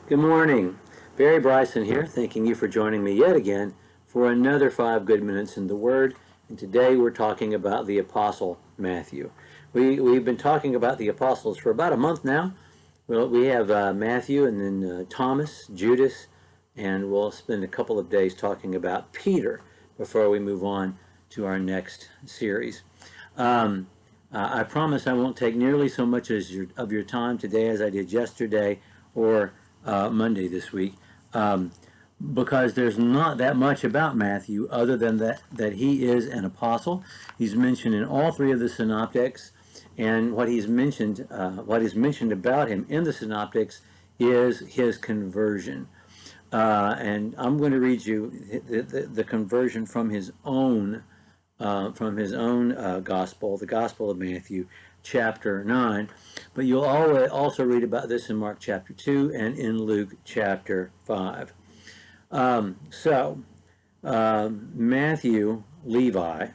Good morning. Barry Bryson here, thanking you for joining me yet again for another 5 good minutes in the Word. And today we're talking about the Apostle Matthew. We've been talking about the Apostles for about a month now. Well, we have Matthew and then Thomas, Judas, and we'll spend a couple of days talking about Peter before we move on to our next series. I promise I won't take nearly so much of your time today as I did yesterday or Monday this week, because there's not that much about Matthew other than that he is an apostle. He's mentioned in all three of the synoptics, and what is mentioned about him in the synoptics is his conversion. And I'm going to read you the conversion from his own gospel, the Gospel of Matthew, chapter 9. But you'll also read about this in Mark chapter 2 and in Luke chapter 5. Matthew Levi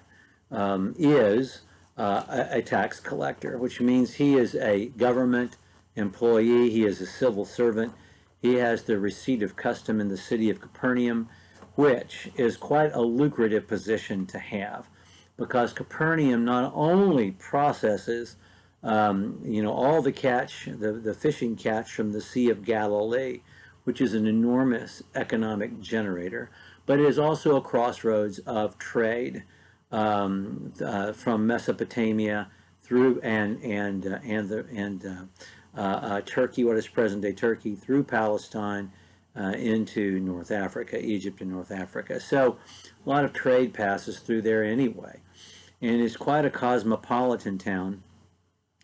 is a tax collector, which means he is a government employee. He is a civil servant. He has the receipt of custom in the city of Capernaum, which is quite a lucrative position to have, because Capernaum not only processes all the catch, the fishing catch from the Sea of Galilee, which is an enormous economic generator, but it is also a crossroads of trade from Mesopotamia through Turkey, what is present-day Turkey, through Palestine into North Africa, Egypt and North Africa. So a lot of trade passes through there anyway, and it's quite a cosmopolitan town.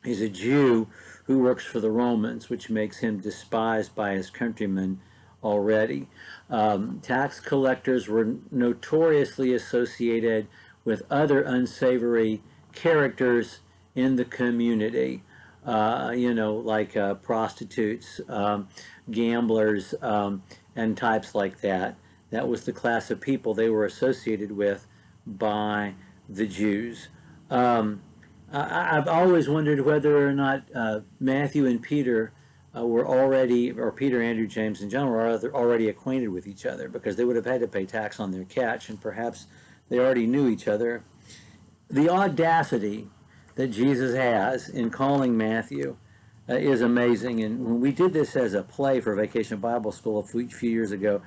He's a Jew who works for the Romans, which makes him despised by his countrymen already. Tax collectors were notoriously associated with other unsavory characters in the community, like prostitutes, gamblers, and types like that. That was the class of people they were associated with by the Jews. I've always wondered whether or not Matthew and Peter were already, or Peter, Andrew, James, and John were already acquainted with each other, because they would have had to pay tax on their catch, and perhaps they already knew each other. The audacity that Jesus has in calling Matthew is amazing. And when we did this as a play for Vacation Bible School a few years ago,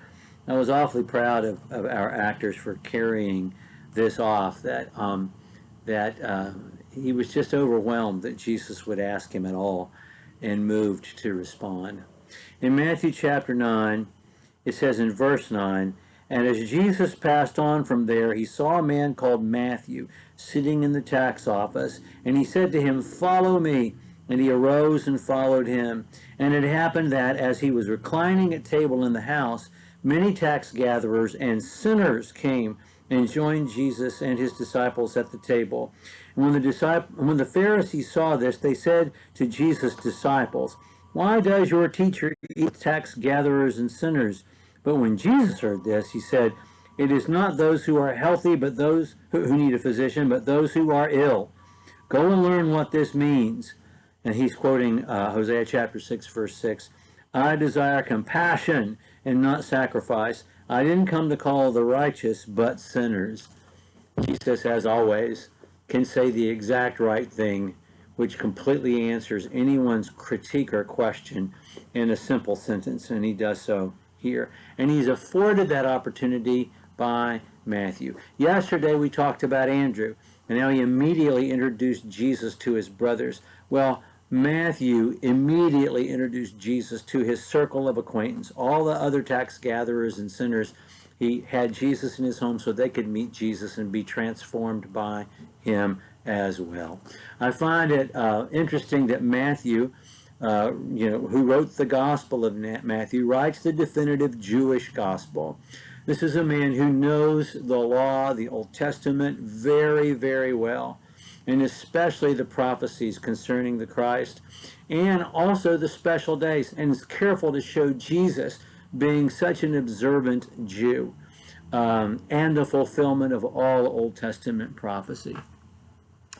I was awfully proud of our actors for carrying this off, that he was just overwhelmed that Jesus would ask him at all, and moved to respond. In Matthew chapter 9, it says in verse 9, "And as Jesus passed on from there, he saw a man called Matthew sitting in the tax office, and he said to him, 'Follow me.' And he arose and followed him. And it happened that, as he was reclining at table in the house, many tax gatherers and sinners came and joined Jesus and his disciples at the table. And when the Pharisees saw this, they said to Jesus' disciples, 'Why does your teacher eat tax gatherers and sinners?' But when Jesus heard this, he said, 'It is not those who are healthy, but those who need a physician, but those who are ill. Go and learn what this means.'" And he's quoting Hosea chapter 6, verse 6. "I desire compassion and not sacrifice. I didn't come to call the righteous, but sinners." Jesus, as always, can say the exact right thing, which completely answers anyone's critique or question in a simple sentence, and he does so here. And he's afforded that opportunity by Matthew. Yesterday we talked about Andrew, and how he immediately introduced Jesus to his brothers. Well, Matthew immediately introduced Jesus to his circle of acquaintance. All the other tax gatherers and sinners, he had Jesus in his home so they could meet Jesus and be transformed by him as well. I find it interesting that Matthew, who wrote the Gospel of Matthew, writes the definitive Jewish gospel. This is a man who knows the law, the Old Testament, very, very well, and especially the prophecies concerning the Christ, and also the special days, and is careful to show Jesus being such an observant Jew, and the fulfillment of all Old Testament prophecy.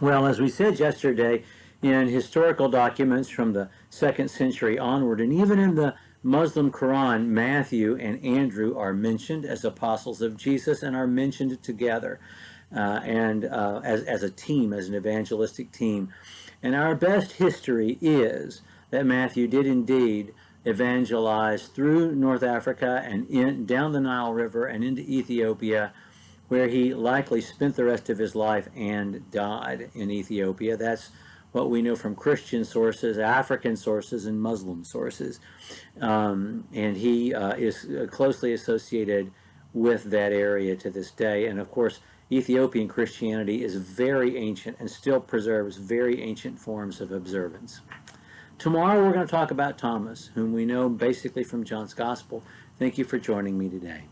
Well, as we said yesterday, in historical documents from the 2nd century onward, and even in the Muslim Quran, Matthew and Andrew are mentioned as apostles of Jesus and are mentioned together as a team, as an evangelistic team. And our best history is that Matthew did indeed evangelize through North Africa and down the Nile River and into Ethiopia, where he likely spent the rest of his life and died in Ethiopia. That's what we know from Christian sources, African sources, and Muslim sources. And he is closely associated with that area to this day. And of course, Ethiopian Christianity is very ancient and still preserves very ancient forms of observance. Tomorrow we're going to talk about Thomas, whom we know basically from John's Gospel. Thank you for joining me today.